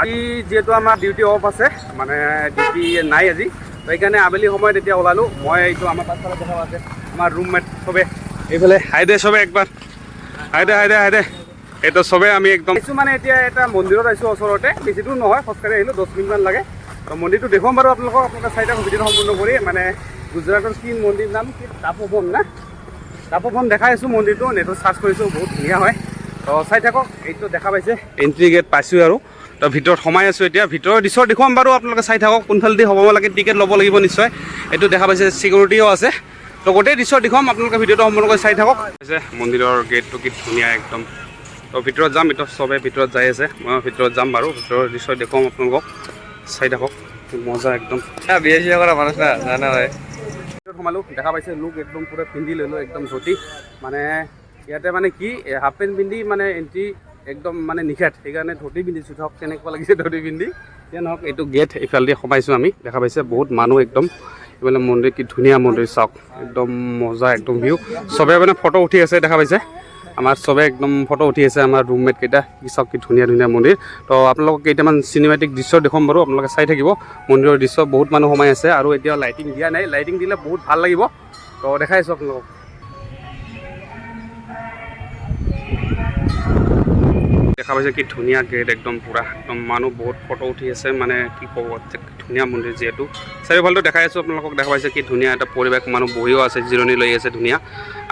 আজি যেহেতু আমাৰ ডিউটি অফ আছে মানে ডিউটি নাই আজি তো সেইকাৰণে আবেলি সময়ত এতিয়া ওলালোঁ মই এইটো আমাৰ পাছফালে দেখা আছে আমাৰ ৰুমমেট চবে এইফালে হাইদে চবে একবাৰ হাইদে হাইদে হাইদে এইটো চবে আমি একদম আহিছোঁ মানে এতিয়া এটা মন্দিৰত আহিছোঁ ওচৰতে বেছি দূৰ নহয় খোজকাঢ়ি আহিলোঁ 10 মিনিটমান লাগে তো মন্দিৰটো দেখুৱাম বাৰু আপোনালোকে চাই থাকক ভিডিঅ'টো সম্পূৰ্ণ কৰি মানে গুজৰাটৰ কি মন্দিৰ নাম কি তাপোবন না তাপোবন দেখাই আছোঁ মন্দিৰটো নেটত চাৰ্চ কৰিছোঁ বহুত ধুনীয়া হয় তো চাই থাকক এইটো দেখা পাইছে এণ্ট্ৰি গেট পাইছোঁ আৰু তো ভিতৰত সোমাই আছোঁ এতিয়া ভিতৰৰ দৃশ্য দেখুৱাম বাৰু আপোনালোকে চাই থাকক কোনফালেদি হ'ব লাগে টিকেট ল'ব লাগিব নিশ্চয় এইটো দেখা পাইছে চিকিউৰিটিও আছে তো গোটেই দৃশ্য দেখুৱাম আপোনালোকে ভিডিঅ'টো সম্পূৰ্ণ কৰি চাই থাকক মন্দিৰৰ গেটটো কি ধুনীয়া একদম তো ভিতৰত যাম এতিয়া চবে ভিতৰত যাই আছে মই ভিতৰত যাম বাৰু ভিতৰৰ দৃশ্য দেখুৱাম আপোনালোকক চাই থাকক মজা একদম বিয়া চিয়া কৰা মানুহ না জানা হয় সোমালোঁ দেখা পাইছে লোক একদম পুৰা পিন্ধি ল'লোঁ একদম ধুতি মানে ইয়াতে মানে কি হাফ পেণ্ট পিন্ধি মানে এণ্ট্ৰি একদম মানে নিষেধ সেইকাৰণে ধুতি পিন্ধিছোঁ ধৰক কেনেকুৱা লাগিছে ধুতি পিন্ধি এতিয়া নহওক এইটো গেট এইফালেদি সোমাইছোঁ আমি দেখা পাইছে বহুত মানুহ একদম এইফালে মন্দিৰ কি ধুনীয়া মন্দিৰ চাওক একদম মজা একদম ভিউ চবে মানে ফটো উঠি আছে দেখা পাইছে আমাৰ চবে একদম ফটো উঠি আছে আমাৰ ৰুমমেট কেইটা কি চাওক কি ধুনীয়া ধুনীয়া মন্দিৰ তো আপোনালোকক কেইটামান চিনেমেটিক দৃশ্য দেখুৱাম বাৰু আপোনালোকে চাই থাকিব মন্দিৰৰ দৃশ্য বহুত মানুহ সোমাই আছে আৰু এতিয়া লাইটিং দিয়া নাই লাইটিং দিলে বহুত ভাল লাগিব তো দেখাই আছোঁ আপোনালোকক দেখা পাইছে কি ধুনীয়া গেট একদম পুৰা একদম মানুহ বহুত ফটো উঠি আছে মানে কি ক'ব ধুনীয়া মন্দিৰ যিহেতু চাৰিওফালটো দেখাই আছোঁ আপোনালোকক দেখা পাইছে কি ধুনীয়া এটা পৰিৱেশ মানুহ বহিও আছে জিৰণি লৈ আছে ধুনীয়া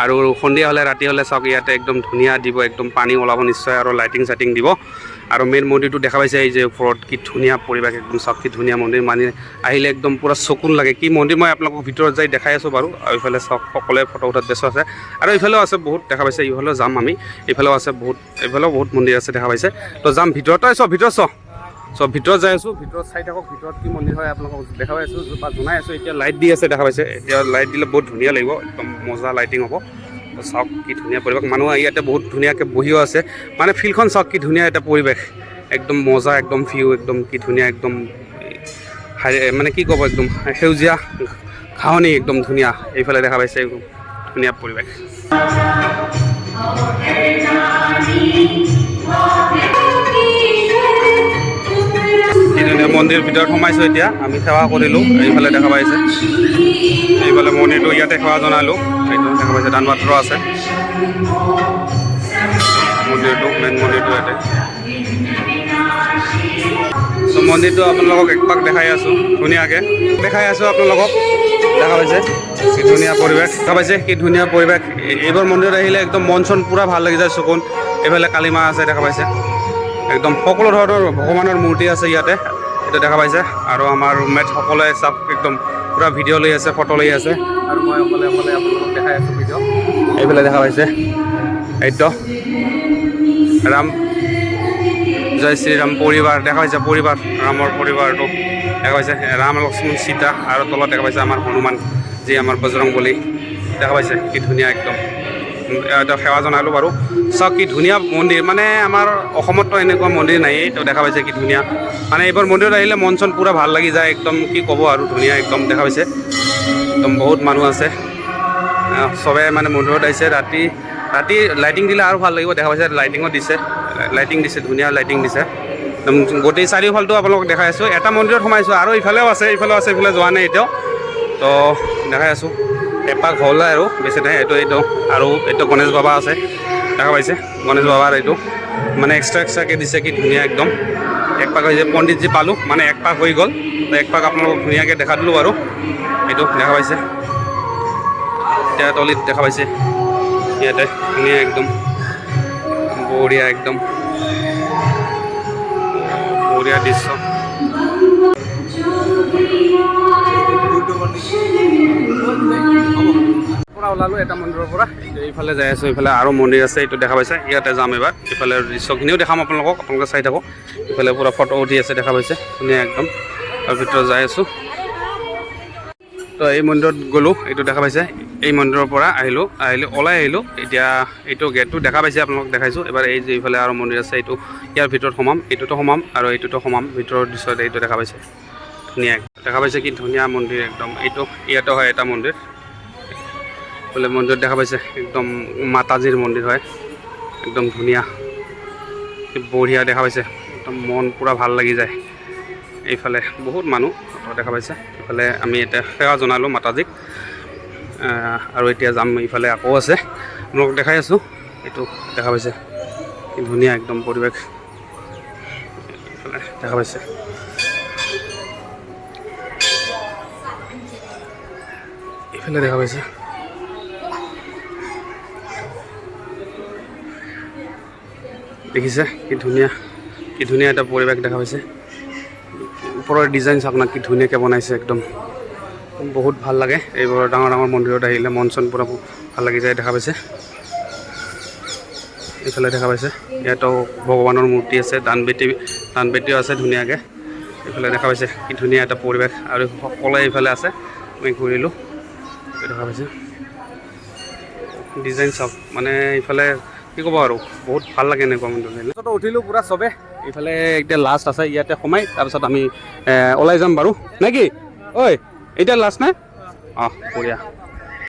আৰু সন্ধিয়া হ'লে ৰাতি হ'লে চাওক ইয়াতে একদম ধুনীয়া দিব একদম পানী ওলাব নিশ্চয় আৰু লাইটিং চাইটিং দিব আৰু মেইন মন্দিৰটো দেখা পাইছে এই যে ওপৰত কি ধুনীয়া পৰিৱেশ একদম চাওক কি ধুনীয়া মন্দিৰ মানে আহিলে একদম পুৰা চকুন লাগে কি মন্দিৰ মই আপোনালোকক ভিতৰত যাই দেখাই আছোঁ বাৰু আৰু এইফালে চাওক সকলোৱে ফটো উঠাত ব্যস্ত আছে আৰু এইফালেও আছে বহুত দেখা পাইছে এইফালেও যাম আমি এইফালেও আছে বহুত এইফালেও বহুত মন্দিৰ আছে দেখা পাইছে তো যাম ভিতৰত চব ভিতৰত চব ভিতৰত যাই আছোঁ ভিতৰত চাই থাকক ভিতৰত কি মন্দিৰ হয় আপোনালোকক দেখাই আছোঁ বা জনাই আছোঁ এতিয়া লাইট দি আছে দেখা পাইছে এতিয়া লাইট দিলে বহুত ধুনীয়া লাগিব একদম মজা লাইটিং হ'ব চাওক কি ধুনীয়া পৰিৱেশ মানুহ ইয়াতে বহুত ধুনীয়াকৈ বহিও আছে মানে ফিল্ডখন চাওক কি ধুনীয়া এটা পৰিৱেশ একদম মজা একদম ভিউ একদম কি ধুনীয়া একদম মানে কি ক'ব একদম সেউজীয়া ঘাঁহনি একদম ধুনীয়া এইফালে দেখা পাইছে একদম ধুনীয়া পৰিৱেশ মন্দিৰ ভিতৰত সোমাইছোঁ এতিয়া আমি সেৱা কৰিলোঁ এইফালে দেখা পাইছে এইফালে মন্দিৰটো ইয়াতে সেৱা জনালোঁ এইটো দেখা পাইছে দান পাত্ৰ আছে মন্দিৰটো মেইন মন্দিৰটো ইয়াতে চ' মন্দিৰটো আপোনালোকক একপাক দেখাই আছোঁ ধুনীয়াকৈ দেখাই আছোঁ আপোনালোকক দেখা পাইছে কি ধুনীয়া পৰিৱেশ দেখা পাইছে কি ধুনীয়া পৰিৱেশ এইবোৰ মন্দিৰত আহিলে একদম মন চন পূৰা ভাল লাগি যায় চকুন এইফালে কালী মা আছে দেখা পাইছে একদম সকলো ধৰণৰ ভগৱানৰ মূৰ্তি আছে ইয়াতে এইটো দেখা পাইছে আৰু আমাৰ ৰুমমেট সকলোৱে চব একদম পূৰা ভিডিঅ' লৈ আছে ফটো লৈ আছে আৰু মই অকলে আপোনালোকক দেখাই আছোঁ ভিডিঅ' এইফালে দেখা পাইছে এইটো ৰাম জয় শ্ৰীৰাম পৰিবাৰ দেখা পাইছে পৰিবাৰ ৰামৰ পৰিবাৰটো দেখা পাইছে ৰাম লক্ষ্মণ সীতা আৰু তলত দেখা পাইছে আমাৰ হনুমান যি আমাৰ বজৰংবলী দেখা পাইছে কি ধুনীয়া একদম এটা সেৱা জনালোঁ বাৰু চাওক কি ধুনীয়া মন্দিৰ মানে আমাৰ অসমততো এনেকুৱা মন্দিৰ নায়েই তো দেখা পাইছে কি ধুনীয়া মানে এইবোৰ মন্দিৰত আহিলে মন চন পূৰা ভাল লাগি যায় একদম কি ক'ব আৰু ধুনীয়া একদম দেখা পাইছে একদম বহুত মানুহ আছে চবে মানে মন্দিৰত আহিছে ৰাতি লাইটিং দিলে আৰু ভাল লাগিব দেখা পাইছে লাইটিঙো দিছে লাইটিং দিছে ধুনীয়া লাইটিং দিছে একদম গোটেই চাৰিওফালটো আপোনালোকক দেখাই আছোঁ এটা মন্দিৰত সোমাইছোঁ আৰু ইফালেও আছে এইফালে যোৱা নাই এতিয়াও তো দেখাই আছোঁ এপাক হ'ল আৰু বেছি নাই এইটো আৰু এইটো গণেশ বাবা আছে দেখা পাইছে গণেশ বাবাৰ এইটো মানে এক্সট্ৰাকৈ দিছে কি ধুনীয়া একদম এক পাক হৈছে পণ্ডিতজী পালোঁ মানে এক পাক হৈ গ'ল এক পাক আপোনালোকক ধুনীয়াকৈ দেখা দিলোঁ বাৰু এইটো দেখা পাইছে এতিয়া তলিত দেখা পাইছে ইয়াতে ধুনীয়া একদম বঢ়িয়া একদম বঢ়িয়া দৃশ্য পৰা ওলালোঁ এটা মন্দিৰৰ পৰা এইফালে যাই আছোঁ এইফালে আৰু মন্দিৰ আছে এইটো দেখা পাইছে ইয়াতে যাম এবাৰ এইফালে দৃশ্যখিনিও দেখাম আপোনালোকে চাই থাকক এইফালে পূৰা ফটো উঠি আছে দেখা পাইছে ধুনীয়া একদম আৰু ভিতৰত যাই আছোঁ তো এই মন্দিৰত গ'লোঁ এইটো দেখা পাইছে এই মন্দিৰৰ পৰা ওলাই আহিলোঁ এতিয়া এইটো গেটটো দেখা পাইছে আপোনালোকক দেখাইছোঁ এবাৰ এই যে এইফালে আৰু মন্দিৰ আছে এইটো ইয়াৰ ভিতৰত সোমাম এইটোতো সোমাম আৰু এইটোতো সোমাম ভিতৰৰ দৃশ্যত এইটো দেখা পাইছে ধুনীয়া দেখা পাইছে কি ধুনীয়া মন্দিৰ একদম এইটো ইয়াতো হয় এটা মন্দিৰ বোলে মন্দিৰত দেখা পাইছে একদম মাতাজীৰ মন্দিৰ হয় একদম ধুনীয়া বঢ়িয়া দেখা পাইছে একদম মন পূৰা ভাল লাগি যায়। এইফালে বহুত মানুহ দেখা পাইছে। এইফালে আমি এতিয়া সেৱা জনালোঁ মাতাজীক আৰু এতিয়া যাম ইফালে আকৌ আছে আপোনালোকক দেখাই আছোঁ। এইটো দেখা পাইছে কি ধুনীয়া একদম পৰিৱেশ এইফালে দেখা পাইছে। এইফালে দেখা পাইছে দেখিছে কি ধুনীয়া এটা পৰিৱেশ দেখা পাইছে। ওপৰৰ ডিজাইন আপোনাক কি ধুনীয়াকৈ বনাইছে একদম বহুত ভাল লাগে। এইবোৰ ডাঙৰ মন্দিৰত আহিলে মন চন পূৰা ভাল লাগি যায় দেখা পাইছে। এইফালে দেখা পাইছে ইয়াতো ভগৱানৰ মূৰ্তি আছে, দানপেটিও আছে ধুনীয়াকৈ। এইফালে দেখা পাইছে কি ধুনীয়া এটা পৰিৱেশ আৰু সকলোৱে এইফালে আছে। আমি ঘূৰিলোঁ দেখা পাইছে ডিজাইন চাওক মানে এইফালে কি ক'ব আৰু বহুত ভাল লাগে এনেকুৱা মন্দিৰ। উঠিলোঁ পূৰা চবে। এইফালে এতিয়া লাষ্ট আছে ইয়াতে সোমাই তাৰপিছত আমি ওলাই যাম বাৰু নে কি? ঐ এতিয়া লাষ্ট নে? অঁ বঢ়িয়া।